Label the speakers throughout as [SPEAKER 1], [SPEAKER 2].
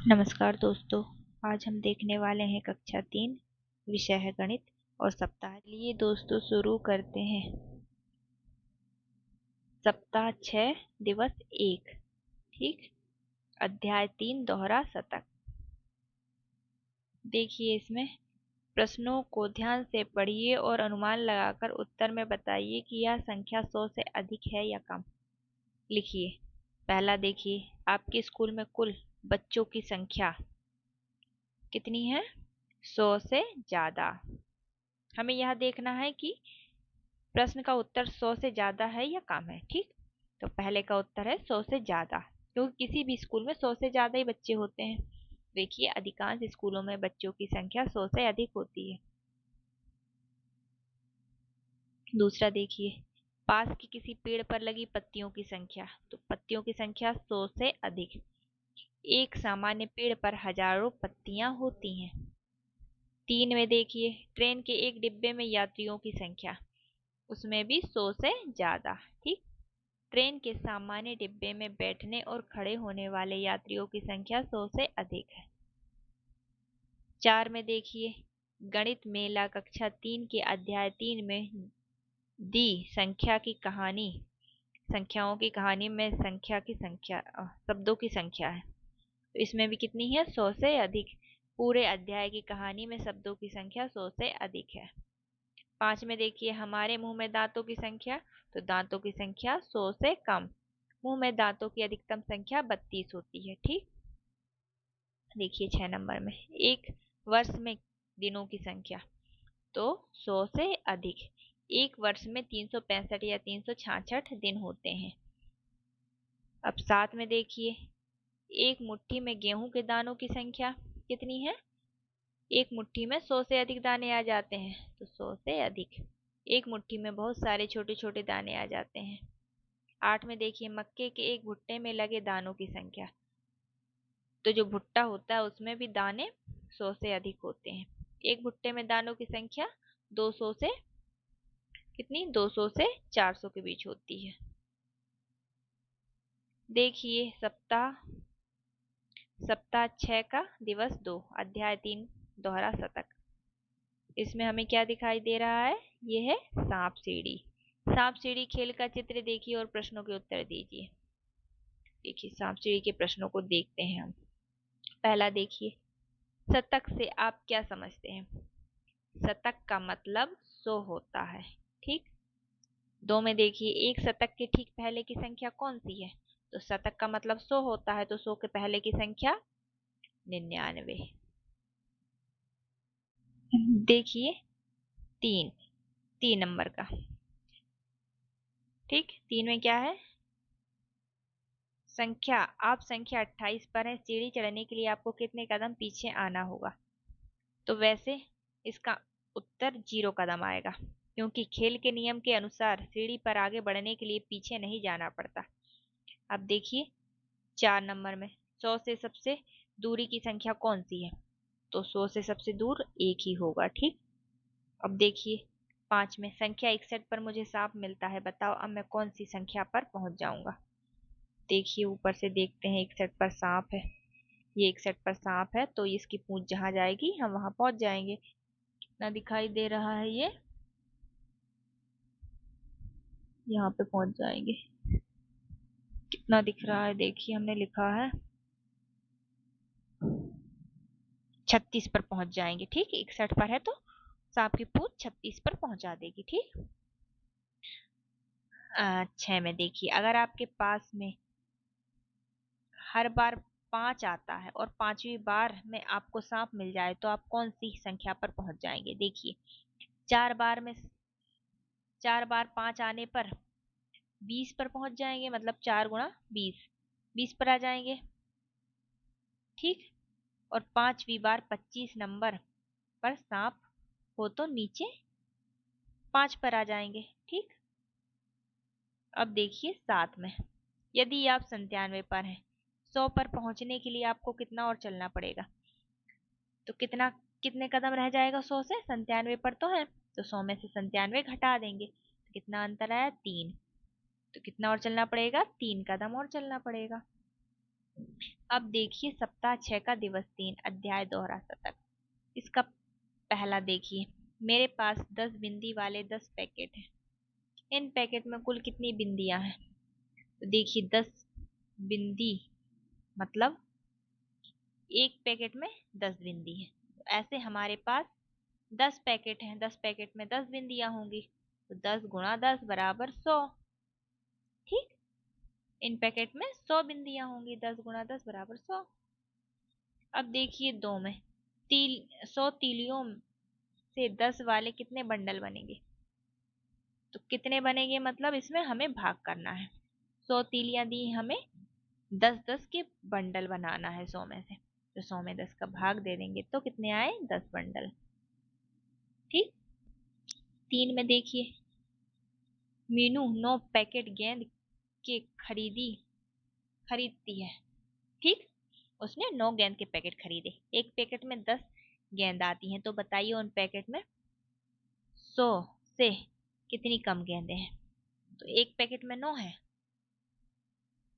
[SPEAKER 1] नमस्कार दोस्तों। आज हम देखने वाले हैं कक्षा 3 विषय है गणित और सप्ताह लिए दोस्तों शुरू करते हैं। सप्ताह 6 दिवस 1। ठीक, अध्याय 3 दोहरा शतक। देखिए, इसमें प्रश्नों को ध्यान से पढ़िए और अनुमान लगाकर उत्तर में बताइए कि यह संख्या 100 से अधिक है या कम। लिखिए। पहला देखिए, आपके स्कूल में कुल बच्चों की संख्या कितनी है? 100 से ज्यादा। हमें यह देखना है कि प्रश्न का उत्तर 100 से ज्यादा है या कम है। ठीक, तो पहले का उत्तर है 100 से ज्यादा, क्योंकि किसी भी स्कूल में 100 से ज्यादा ही बच्चे होते हैं। देखिए, अधिकांश स्कूलों में बच्चों की संख्या 100 से अधिक होती है। दूसरा देखिए, पास के किसी पेड़ पर लगी पत्तियों की संख्या, तो पत्तियों की संख्या 100 से अधिक। एक सामान्य पेड़ पर हजारों पत्तियां होती हैं। 3 में देखिए, ट्रेन के एक डिब्बे में यात्रियों की संख्या, उसमें भी 100 से ज्यादा। ठीक, ट्रेन के सामान्य डिब्बे में बैठने और खड़े होने वाले यात्रियों की संख्या 100 से अधिक है। 4 में देखिए, गणित मेला कक्षा 3 के अध्याय 3 में दी संख्या की कहानी, संख्याओं की कहानी में संख्या की संख्या शब्दों की संख्या है, तो इसमें भी कितनी है? 100 से अधिक। पूरे अध्याय की कहानी में शब्दों की संख्या 100 से अधिक है। 5 में देखिए, हमारे मुंह में दांतों की संख्या, तो दांतों की संख्या 100 से कम। मुंह में दांतों की अधिकतम संख्या 32 होती है। ठीक, देखिए 6 नंबर में, एक वर्ष में दिनों की संख्या, तो 100 से अधिक। एक वर्ष में 365 या 366 दिन होते हैं। अब 7 में देखिए, एक मुट्ठी में गेहूं के दानों की संख्या कितनी है? एक मुट्ठी में 100 से अधिक दाने आ जाते हैं, तो 100 से अधिक। एक मुट्ठी में बहुत सारे छोटे छोटे दाने आ जाते हैं। 8 में देखिए, मक्के के एक भुट्टे में लगे दानों की संख्या, तो जो भुट्टा होता है उसमें भी दाने 100 से अधिक होते हैं। एक भुट्टे में दानों की संख्या 200 से कितनी? 200 से 400 के बीच होती है। देखिए, सप्ताह 6 का दिवस 2 अध्याय 3 दोहरा शतक। इसमें हमें क्या दिखाई दे रहा है? ये है सांप सीढ़ी। सांप सीढ़ी खेल का चित्र देखिए और प्रश्नों के उत्तर दीजिए। देखिए, सांप सीढ़ी के प्रश्नों को देखते हैं हम। पहला देखिए, शतक से आप क्या समझते हैं? शतक का मतलब 100 होता है। ठीक, 2 में देखिए, एक शतक के ठीक पहले की संख्या कौन सी है? तो शतक का मतलब 100 होता है, तो 100 के पहले की संख्या 99। देखिए, 3 नंबर का। ठीक, 3 में क्या है? संख्या, आप संख्या 28 पर हैं, सीढ़ी चढ़ने के लिए आपको कितने कदम पीछे आना होगा? तो वैसे इसका उत्तर 0 कदम आएगा, क्योंकि खेल के नियम के अनुसार सीढ़ी पर आगे बढ़ने के लिए पीछे नहीं जाना पड़ता। अब देखिए, 4 नंबर में, 100 से सबसे दूरी की संख्या कौन सी है? तो 100 से सबसे दूर 1 ही होगा। ठीक, अब देखिए 5 में, संख्या 61 पर मुझे सांप मिलता है, बताओ अब मैं कौन सी संख्या पर पहुंच जाऊंगा? देखिए, ऊपर से देखते हैं, 61 पर सांप है। ये 61 पर सांप है, तो इसकी पूंछ जहां जाएगी हम वहां पहुंच जाएंगे। कितना दिखाई दे रहा है? ये यहाँ पे पहुंच जाएंगे। कितना दिख रहा है? देखिए, हमने लिखा है 36 पर पहुंच जाएंगे। ठीक, 61 पर है तो सांप की पूंछ 36 पर पहुंचा देगी। ठीक, 6 में देखिए, अगर आपके पास में हर बार 5 आता है और 5वीं बार में आपको सांप मिल जाए, तो आप कौन सी संख्या पर पहुंच जाएंगे? देखिए, 4 बार 5 आने पर 20 पर पहुंच जाएंगे, मतलब 4 गुणा 20, 20 पर आ जाएंगे। ठीक, और 5वीं बार 25 नंबर पर सांप हो तो नीचे 5 पर आ जाएंगे। ठीक, अब देखिए 7 में, यदि आप 97 पर हैं, 100 पर पहुंचने के लिए आपको कितना और चलना पड़ेगा? तो कितने कदम रह जाएगा 100 से? 97 पर तो है, तो 100 में से 97 घटा देंगे, तो कितना अंतर आया? 3। तो कितना और चलना पड़ेगा? 3 कदम और चलना पड़ेगा। अब देखिए सप्ताह 6 का दिवस 3 अध्याय दोहरा शतक। इसका पहला देखिए, मेरे पास 10 बिंदी वाले 10 पैकेट हैं। इन पैकेट में कुल कितनी बिंदियां हैं? तो देखिए 10 बिंदी मतलब एक पैकेट में 10 बिंदी है। तो ऐसे हमारे पास 10 पैकेट हैं, 10 पैकेट में 10 बिंदियां होंगी, तो 10 गुणा 10 बराबर 100। ठीक, इन पैकेट में 100 बिंदियां होंगी, 10 गुणा 10 बराबर 100। अब देखिए दो में 100 तीलियों से 10 वाले कितने बंडल बनेंगे? तो कितने बनेंगे मतलब इसमें हमें भाग करना है। 100 तीलियां दी हमें, 10-10 के बंडल बनाना है 100 में से। तो 100 में 10 का भाग दे देंगे तो कितने आए? 10 बंडल। ठीक, 3 में देखिए, मीनू 9 पैकेट गेंद के खरीदती है। ठीक, उसने 9 गेंद के पैकेट खरीदे। एक पैकेट में 10 गेंद आती हैं, तो बताइए उन पैकेट में 100 से कितनी कम गेंदें हैं? तो एक पैकेट में 9 है।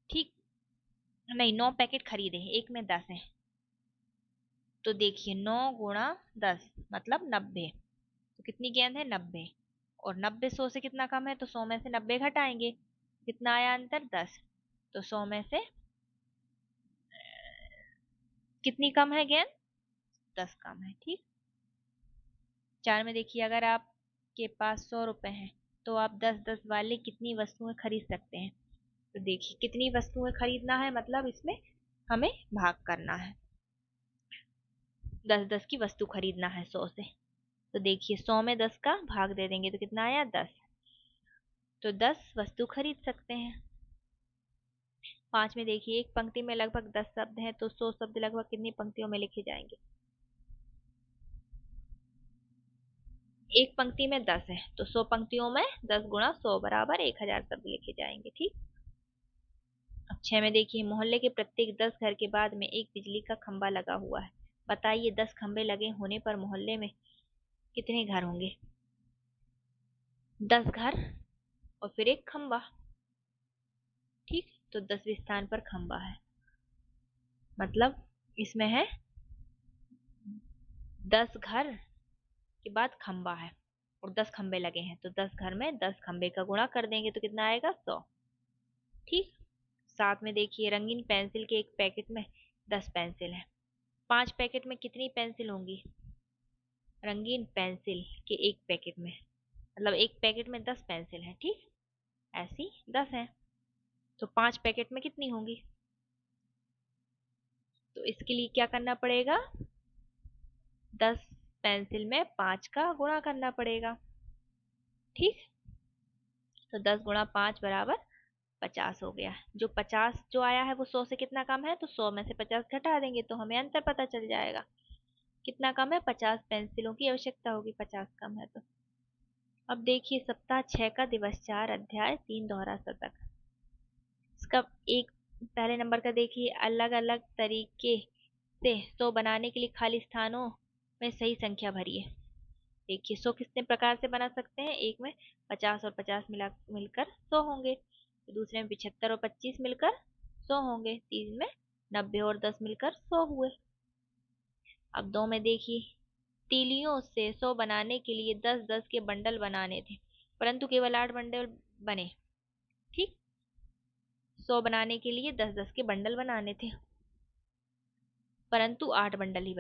[SPEAKER 1] ठीक, नहीं, 9 पैकेट खरीदे, एक में 10 है। तो देखिए 9 गुणा 10 मतलब 90। तो कितनी गेंद है? 90। और 90 100 से कितना कम है? तो 100 में से 90 घटाएंगे, कितना आया अंतर? 10। तो 100 में से कितनी कम है गेंद? 10 कम है। ठीक, 4 में देखिए, अगर आपके पास 100 रुपए हैं तो आप 10-10 वाले कितनी वस्तुएं खरीद सकते हैं? तो देखिए कितनी वस्तुएं खरीदना है मतलब इसमें हमें भाग करना है। 10-10 की वस्तु खरीदना है 100 से। तो देखिए 100 में 10 का भाग दे देंगे तो कितना आया? 10। तो 10 वस्तु खरीद सकते हैं। 5 में देखिए, एक पंक्ति में लगभग 10 शब्द हैं, तो 100 शब्द लगभग कितनी पंक्तियों में लिखे जाएंगे? एक पंक्ति में 10 है तो 100 पंक्तियों में 10 गुणा 100 बराबर 1000 शब्द लिखे जाएंगे। ठीक, अब 6 में देखिए, मोहल्ले के प्रत्येक 10 घर के बाद में एक बिजली का खंभा लगा हुआ है। बताइए 10 खंभे लगे होने पर मोहल्ले में कितने घर होंगे? 10 घर और फिर एक खंभा। ठीक, तो 10वें स्थान पर खंभा है, मतलब इसमें है 10 घर के बाद खंभा है और 10 खंबे लगे हैं, तो 10 घर में 10 खंबे का गुणा कर देंगे तो कितना आएगा? 100। ठीक, 7 में देखिए, रंगीन पेंसिल के एक पैकेट में 10 पेंसिल है। 5 पैकेट में कितनी पेंसिल होंगी? रंगीन पेंसिल के एक पैकेट में मतलब एक पैकेट में 10 पेंसिल है। ठीक, ऐसी 10 है, तो 5 पैकेट में कितनी होंगी? तो इसके लिए क्या करना पड़ेगा? 10 पेंसिल में 5 का गुणा करना पड़ेगा। ठीक, तो 10 गुणा 5 बराबर 50 हो गया। जो 50 जो आया है वो 100 से कितना कम है? तो 100 में से 50 घटा देंगे तो हमें अंतर पता चल जाएगा। कितना कम है? 50 पेंसिलों की आवश्यकता होगी, 50 कम है तो। अब देखिए सप्ताह 6 का दिवस 4 अध्याय 3 दोहरा शतक। इसका एक पहले नंबर का देखिए, अलग अलग तरीके से 100 बनाने के लिए खाली स्थानों में सही संख्या भरिए। देखिए 100 कितने प्रकार से बना सकते हैं? एक में 50 और 50 मिलकर 100 होंगे, दूसरे में 75 और 25 मिलकर 100 होंगे, तीसरे में 90 और 10 मिलकर 100 हुए। अब 2 में देखिए, तीलियों से 100 बनाने के लिए 10-10 के बंडल बनाने थे, परंतु केवल 8 बंडल बने। ठीक, 100 बनाने के लिए 10-10 के बंडल बनाने थे, परंतु 8 बंडल ही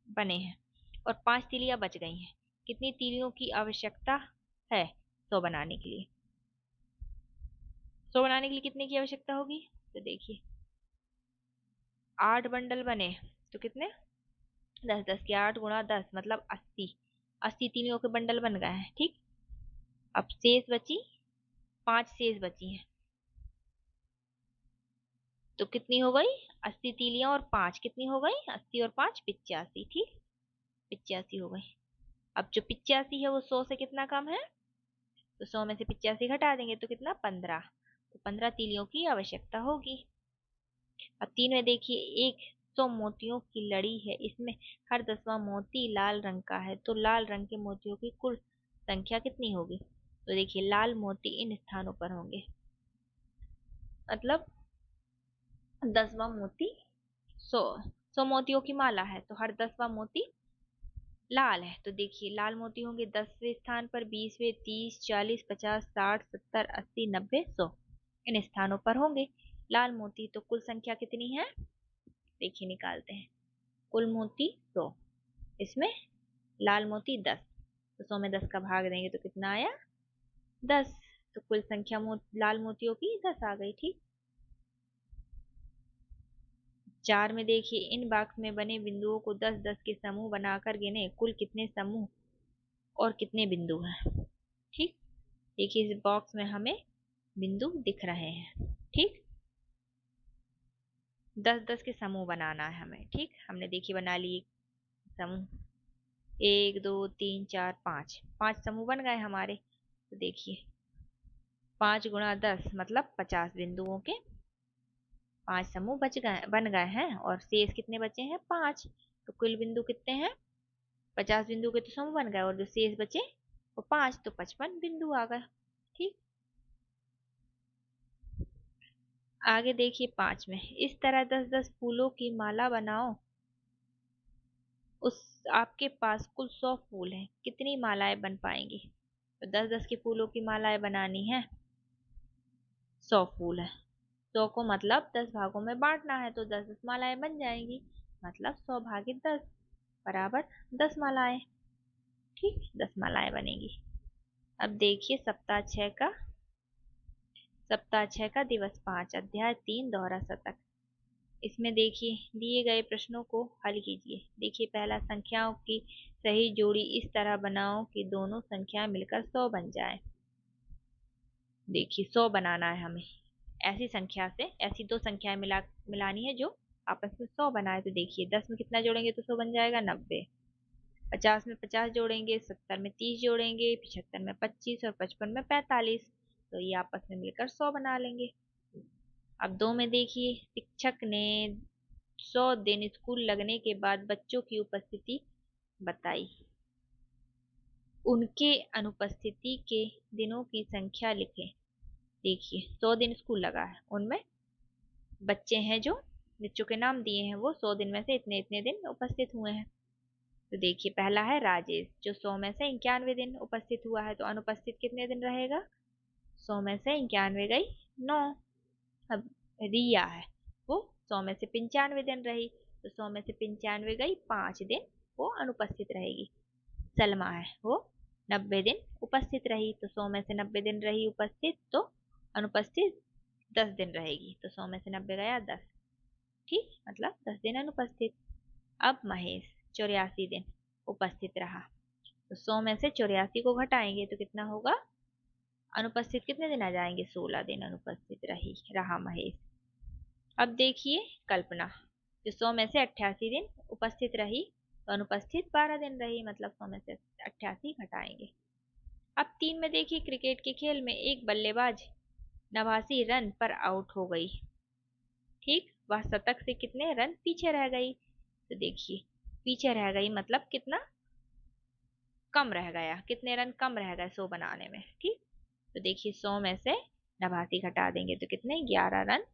[SPEAKER 1] बने हैं और 5 तीलियां बच गई हैं। कितनी तीलियों की आवश्यकता है 100 बनाने के लिए? 100 बनाने के लिए कितने की आवश्यकता होगी? तो देखिए 8 बंडल बने तो कितने? 10-10 के 8 गुणा 10 मतलब 80। 80 तीलियों के बंडल बन गए हैं। ठीक, अब शेष बची 5 शेष बची हैं, तो कितनी हो गई? 80 तीलियां और 5 कितनी हो गई? 80 और 5 85। ठीक, 85 हो गई। अब जो 85 है वो 100 से कितना कम है? तो 100 में से 85 घटा देंगे तो कितना? 15। तो 15 तीलियों की आवश्यकता होगी। अब 3 में देखिए, 100 मोतियों की लड़ी है, इसमें हर 10वां मोती लाल रंग का है, तो लाल रंग के मोतियों की कुल संख्या कितनी होगी? तो देखिए लाल मोती इन स्थानों पर होंगे, मतलब 10वां मोती 100 100 मोतियों की माला है तो हर 10वां मोती लाल है। तो देखिए लाल मोती होंगे 10वें स्थान पर, 20वें, 30, 40, 50, 60, 70, 80, 90, 100 इन स्थानों पर होंगे लाल मोती। तो कुल संख्या कितनी है देखिए निकालते हैं। कुल मोती 100, इसमें लाल मोती 10, तो 100 में 10 का भाग देंगे तो कितना आया 10। तो कुल संख्या लाल मोतियों की 10 आ गई। ठीक। 4 में देखिए इन बॉक्स में बने बिंदुओं को 10-10 के समूह बनाकर गिने, कुल कितने समूह और कितने बिंदु हैं। ठीक। देखिए इस बॉक्स में हमें बिंदु दिख रहे हैं। ठीक। 10-10 के समूह बनाना है हमें। ठीक। हमने देखिए बना लिए समूह, 1 2 3 4 5, 5 समूह बन गए हमारे। तो देखिए 5 गुणा 10 मतलब 50 बिंदुओं के 5 समूह बन गए हैं और शेष कितने बचे हैं 5। तो कुल बिंदु कितने हैं 50 बिंदु के तो समूह बन गए और जो शेष बचे वो 5, तो 55 बिंदु आ गए। ठीक। आगे देखिए 5 में इस तरह 10-10 फूलों की माला बनाओ। उस आपके पास कुल 100 फूल हैं, कितनी मालाएं बन पाएंगी। तो 10-10 के फूलों की मालाएं बनानी है, 100 फूल है, 100 को मतलब 10 भागों में बांटना है तो 10-10 मालाएं बन जाएंगी, मतलब 100 भागे 10 बराबर 10 मालाएं। ठीक। 10 मालाएं बनेगी। अब देखिए सप्ताह 6 का दिवस 5 अध्याय 3 दोहरा शतक। इसमें देखिए दिए गए प्रश्नों को हल कीजिए। देखिए पहला, संख्याओं की सही जोड़ी इस तरह बनाओ कि दोनों संख्या मिलकर 100 बन जाए। देखिए 100 बनाना है हमें, ऐसी संख्या से ऐसी दो संख्याएं मिलानी है जो आपस में 100 बनाए। तो देखिए 10 में कितना जोड़ेंगे तो 100 बन जाएगा 90, 50 में 50 जोड़ेंगे, 70 में 30 जोड़ेंगे, 75 में 25 और 55 में 45, तो ये आपस में मिलकर 100 बना लेंगे। अब 2 में देखिए शिक्षक ने 100 दिन स्कूल लगने के बाद बच्चों की उपस्थिति बताई। उनके अनुपस्थिति के दिनों की संख्या लिखें। देखिए 100 दिन स्कूल लगा है, उनमें बच्चे हैं जो बच्चों के नाम दिए हैं, वो 100 दिन में से इतने इतने दिन उपस्थित हुए हैं। तो देखिए पहला है राजेश जो 100 में से 91 दिन उपस्थित हुआ है, तो अनुपस्थित कितने दिन रहेगा 100 में से 91 गई 9। अब रिया है वो 100 में से 95 दिन रही, तो 100 में से 95 गई 5 दिन वो अनुपस्थित रहेगी। सलमा है वो 90 दिन उपस्थित रही, तो 100 में से 90 दिन रही उपस्थित, तो अनुपस्थित 10 दिन रहेगी, तो 100 में से 90 गया 10। ठीक, मतलब 10 दिन अनुपस्थित। अब महेश 84 दिन उपस्थित रहा, तो 100 में से 84 को घटाएंगे तो कितना होगा, अनुपस्थित कितने दिन आ जाएंगे 16 दिन अनुपस्थित रहा महेश। अब देखिए कल्पना जो 100 में से 88 दिन उपस्थित रही, तो अनुपस्थित 12 दिन रही, मतलब 100 में से 88 घटाएंगे। अब 3 में देखिए क्रिकेट के खेल में एक बल्लेबाज 89 रन पर आउट हो गई। ठीक, वह शतक से कितने रन पीछे रह गई। तो देखिए पीछे रह गई मतलब कितना कम रह गया, कितने रन कम रह गए 100 बनाने में। ठीक, तो देखिए 100 में से 89 घटा देंगे तो कितने 11 रन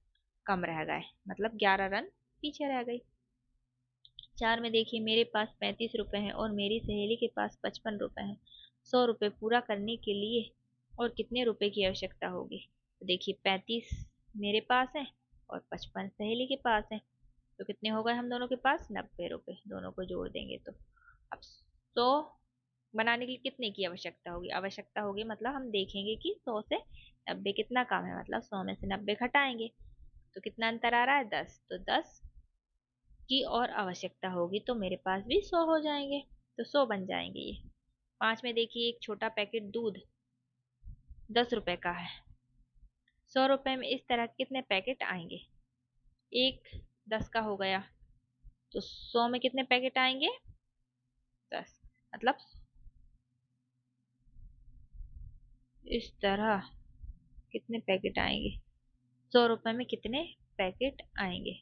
[SPEAKER 1] कम रह गए, मतलब 11 रन पीछे रह गई। 4 में देखिए मेरे पास 35 रुपए हैं और मेरी सहेली के पास 55 रुपए हैं। 100 रुपए पूरा करने के लिए और कितने रुपए की आवश्यकता होगी। तो देखिए 35 मेरे पास है और 55 सहेली के पास है, तो कितने हो गए हम दोनों के पास 90 रुपए, दोनों को जोड़ देंगे तो अब 100 बनाने के लिए कितने की आवश्यकता होगी, आवश्यकता होगी मतलब हम देखेंगे कि 100 से 90 कितना कम है, मतलब 100 में से 90 घटाएंगे तो कितना अंतर आ रहा है 10, तो 10 की और आवश्यकता होगी तो मेरे पास भी 100 हो जाएंगे, तो 100 बन जाएंगे ये। 5 में देखिए एक छोटा पैकेट दूध 10 रुपए का है, 100 रुपए में इस तरह कितने पैकेट आएंगे। एक 10 का हो गया, तो 100 में कितने पैकेट आएंगे 10, मतलब इस तरह कितने पैकेट आएंगे, 100 रुपए में कितने पैकेट आएंगे।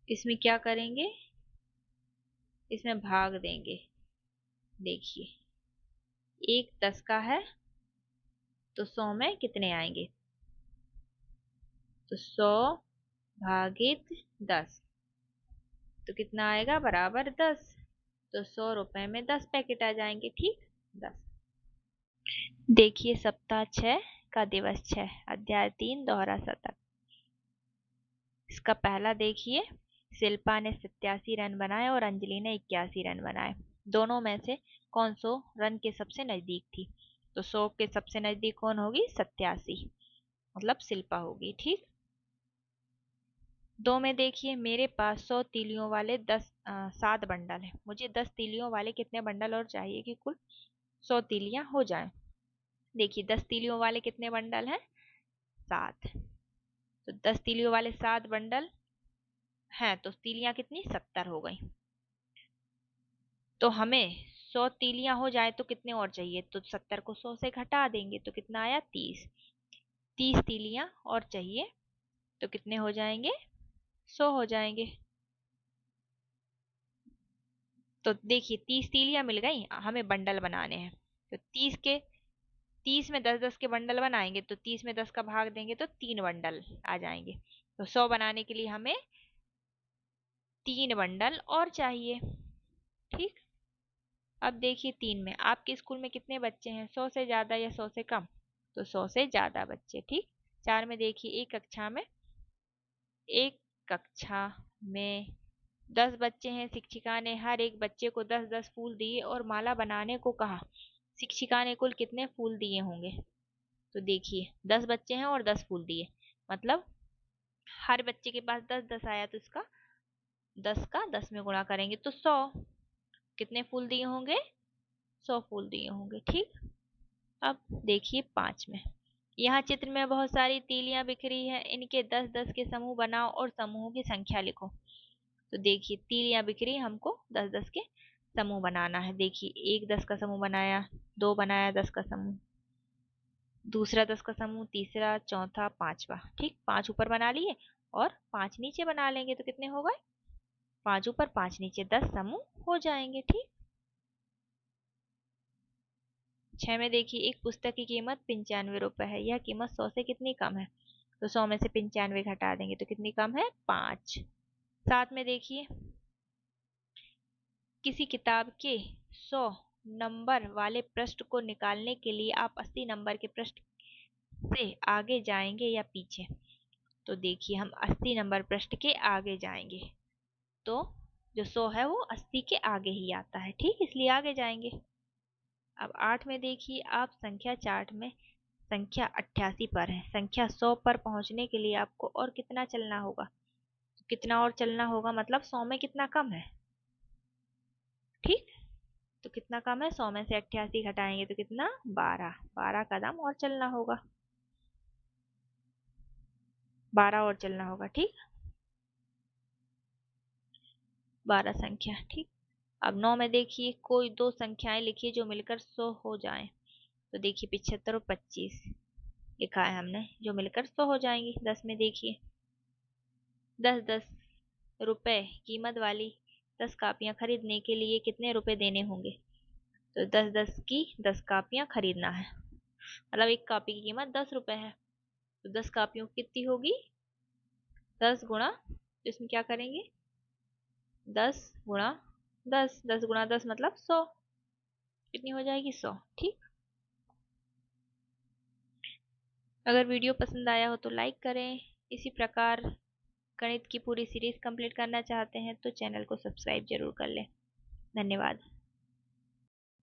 [SPEAKER 1] इसमें क्या करेंगे, इसमें भाग देंगे। देखिए एक 10 का है तो 100 में कितने आएंगे, तो 100 भागित 10, तो कितना आएगा, बराबर 10। तो 100 रुपए में 10 पैकेट आ जाएंगे। ठीक, 10। देखिए सप्ताह 6 का दिवस 6, अध्याय 3, दोहरा शतक। इसका पहला देखिए, शिल्पा ने 87 रन बनाए और अंजलि ने 81 रन बनाए। दोनों में से कौन 100 रन के सबसे नजदीक थी? तो 100 के सबसे नजदीक कौन होगी? 87, मतलब शिल्पा होगी। ठीक, 2 में देखिए, मेरे पास 100 तीलियों वाले 7 बंडल है। मुझे 10 तीलियों वाले कितने बंडल और चाहिए कि कुल 100 तीलियां हो जाएं? देखिए 10 तीलियों वाले कितने बंडल हैं? 7। तो 10 तीलियों वाले 7 बंडल हैं, तो तीलियां कितनी? 70 हो गई। तो हमें 100 तीलियां हो जाए तो कितने और चाहिए? तो 70 को 100 से घटा देंगे तो कितना आया? 30। 30 तीलियां और चाहिए तो कितने हो जाएंगे? 100 हो जाएंगे। तो देखिए 30 तीलियां मिल गई, हमें बंडल बनाने हैं। तो 30 में 10-10 के बंडल बनाएंगे, तो 30 में 10 का भाग देंगे तो 3 बंडल आ जाएंगे। तो 100 बनाने के लिए हमें 3 बंडल और चाहिए। ठीक, अब देखिए 3 में, आपके स्कूल में कितने बच्चे हैं? 100 से ज्यादा या 100 से कम? तो 100 से ज्यादा बच्चे। ठीक, 4 में देखिए, एक कक्षा में 10 बच्चे हैं। शिक्षिका ने हर एक बच्चे को 10-10 फूल दिए और माला बनाने को कहा। शिक्षिका ने कुल कितने फूल दिए होंगे? तो देखिए 10 बच्चे हैं और 10 फूल दिए, मतलब हर बच्चे के पास 10-10 आया, तो इसका 10 का 10 में गुणा करेंगे तो 100। कितने फूल दिए होंगे? 100 फूल दिए होंगे। ठीक, अब देखिए 5 में, यहाँ चित्र में बहुत सारी तीलियां बिखरी है, इनके 10-10 के समूह बनाओ और समूहों की संख्या लिखो। तो देखिए तीलियां बिखरी, हमको 10-10 के समूह बनाना है। देखिए एक 10 का समूह बनाया, 2 बनाया 10 का समूह, दूसरा 10 का समूह, तीसरा, चौथा, पांचवा। ठीक, 5 ऊपर बना लिए और 5 नीचे बना लेंगे तो कितने हो गए? 5 ऊपर 5 नीचे, 10 समूह हो जाएंगे। ठीक, 6 में देखिए, एक पुस्तक की कीमत 95 रुपए है। यह कीमत 100 से कितनी कम है? तो 100 में से 95 घटा देंगे तो कितनी कम है? 5। 7 में देखिए, किसी किताब के 100 नंबर वाले पृष्ठ को निकालने के लिए आप 80 नंबर के पृष्ठ से आगे जाएंगे या पीछे? तो देखिए हम 80 नंबर पृष्ठ के आगे जाएंगे, तो जो 100 है वो 80 के आगे ही आता है। ठीक, इसलिए आगे जाएंगे। अब 8 में देखिए, आप संख्या चार्ट में संख्या 88 पर है। संख्या 100 पर पहुंचने के लिए आपको और कितना चलना होगा? तो कितना और चलना होगा, मतलब 100 में कितना कम है? ठीक, तो कितना कम है? 100 में से 88 घटाएंगे तो कितना? 12 कदम और चलना होगा। 12 और चलना होगा। ठीक, 12 संख्या। ठीक, अब 9 में देखिए, कोई दो संख्याएं लिखिए जो मिलकर 100 हो जाएं। तो देखिए 75 और 25 लिखा है हमने, जो मिलकर 100 हो जाएंगी। 10 में देखिए, 10-10 रुपए कीमत वाली 10 कापियां खरीदने के लिए कितने रुपए देने होंगे? तो 10-10 की 10 कापियां खरीदना है, मतलब एक कॉपी की कीमत 10 रुपए है। तो 10 कापियों की कितनी होगी? 10 गुणा, तो इसमें क्या करेंगे? 10 गुणा 10, 10 गुणा 10 मतलब 100। कितनी हो जाएगी? 100। ठीक, अगर वीडियो पसंद आया हो तो लाइक करें। इसी प्रकार गणित की पूरी सीरीज कंप्लीट करना चाहते हैं तो चैनल को सब्सक्राइब जरूर कर लें। धन्यवाद।